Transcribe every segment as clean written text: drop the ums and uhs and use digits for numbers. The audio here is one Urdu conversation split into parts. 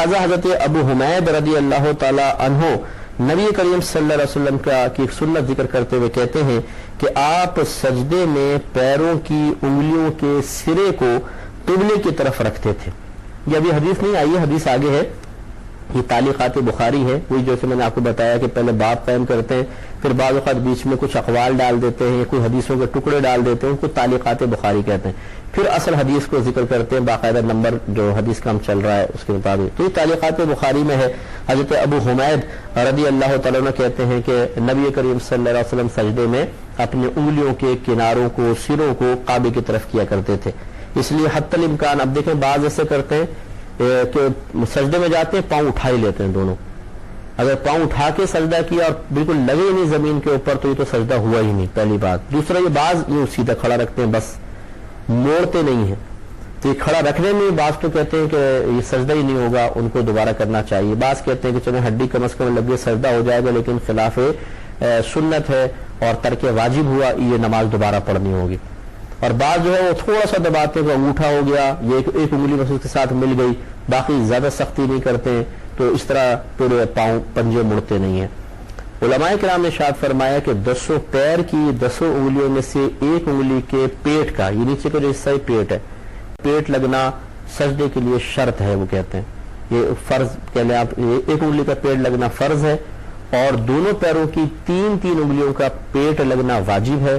لہٰذا حضرت ابو حمید رضی اللہ تعالی عنہ نبی کریم صلی اللہ علیہ وسلم کی ایک سنت ذکر کرتے ہوئے کہتے ہیں کہ آپ سجدے میں پیروں کی انگلیوں کے سرے کو قبلے کی طرف رکھتے تھے. یہ ابھی حدیث نہیں آئی ہے، حدیث آگے ہے، یہ تعلیقات بخاری ہے. وہی جیسے میں نے آپ کو بتایا کہ پہلے باب قائم کرتے ہیں، پھر بعض اوقات بیچ میں کچھ اقوال ڈال دیتے ہیں، کوئی حدیثوں کے ٹکڑے ڈال دیتے ہیں، ان کو تعلیقات بخاری کہتے ہیں. پھر اصل حدیث کو ذکر کرتے ہیں باقاعدہ نمبر جو حدیث کا ہم چل رہا ہے اس کے مطابق. تو یہ تعلیقات بخاری میں ہے. حضرت ابو حمید رضی اللہ تعالیٰ عنہ کہتے ہیں کہ نبی کریم صلی اللہ علیہ وسلم سجدے میں اپنی انگلیوں کے کناروں کو، سروں کو کعبے کی طرف کیا کرتے تھے. اس لیے حتی الامکان اب دیکھیں بعض ایسے کرتے ہیں کہ سجدے میں جاتے ہیں پاؤں اٹھا ہی لیتے ہیں دونوں. اگر پاؤں اٹھا کے سجدہ کیا اور بالکل لگے نہیں زمین کے اوپر تو یہ تو سجدہ ہوا ہی نہیں، پہلی بات. دوسرا یہ بعض یوں سیدھا کھڑا رکھتے ہیں، بس موڑتے نہیں ہیں. تو یہ کھڑا رکھنے میں بعض تو کہتے ہیں کہ یہ سجدہ ہی نہیں ہوگا، ان کو دوبارہ کرنا چاہیے. بعض کہتے ہیں کہ چلیں ہڈی کم از کم لگے سجدہ ہو جائے گا، لیکن خلاف سنت ہے اور ترک واجب ہوا، یہ نماز دوبارہ پڑھنی ہوگی. اور بعض جو ہے وہ تھوڑا سا دباتے ہیں، انگوٹھا ہو گیا، یہ ایک انگلی بس اس کے ساتھ مل گئی، باقی زیادہ سختی نہیں کرتے ہیں. تو اس طرح پورے پاؤں پنجے مڑتے نہیں ہیں. علماء کرام نے ارشاد فرمایا کہ 10 پیر کی 10 انگلیوں میں سے ایک انگلی کے پیٹ کا، یہ نیچے کا جو حصہ پیٹ ہے، پیٹ لگنا سجدے کے لیے شرط ہے. وہ کہتے ہیں یہ فرض کہہ لیں آپ، ایک انگلی کا پیٹ لگنا فرض ہے، اور دونوں پیروں کی 3 انگلیوں کا پیٹ لگنا واجب ہے،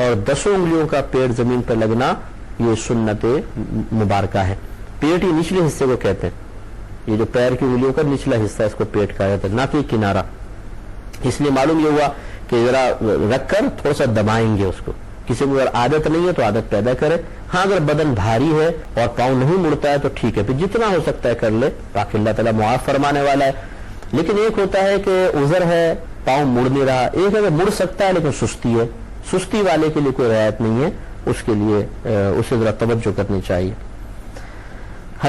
اور 10 انگلیوں کا پیٹ زمین پر لگنا یہ سنت مبارکہ ہے. پیٹ یہ نچلے حصے کو کہتے ہیں، یہ جو پیر کی انگلیوں کا نچلا حصہ ہے اس کو پیٹ کہا جاتا ہے، نہ کہ کنارہ. اس لیے معلوم یہ ہوا کہ ذرا رکھ کر تھوڑا سا دبائیں گے اس کو. کسی کو اگر عادت نہیں ہے تو عادت پیدا کرے. ہاں اگر بدن بھاری ہے اور پاؤں نہیں مڑتا ہے تو ٹھیک ہے، پھر جتنا ہو سکتا ہے کر لے، باقی اللہ تعالیٰ معاف فرمانے والا ہے. لیکن ایک ہوتا ہے کہ عذر ہے، پاؤں مڑ نہیں رہا، ایک ہے کہ مڑ سکتا ہے لیکن سستی ہے، سستی والے کے لیے کوئی رعایت نہیں ہے، اس کے لیے اسے ذرا توجہ کرنی چاہیے.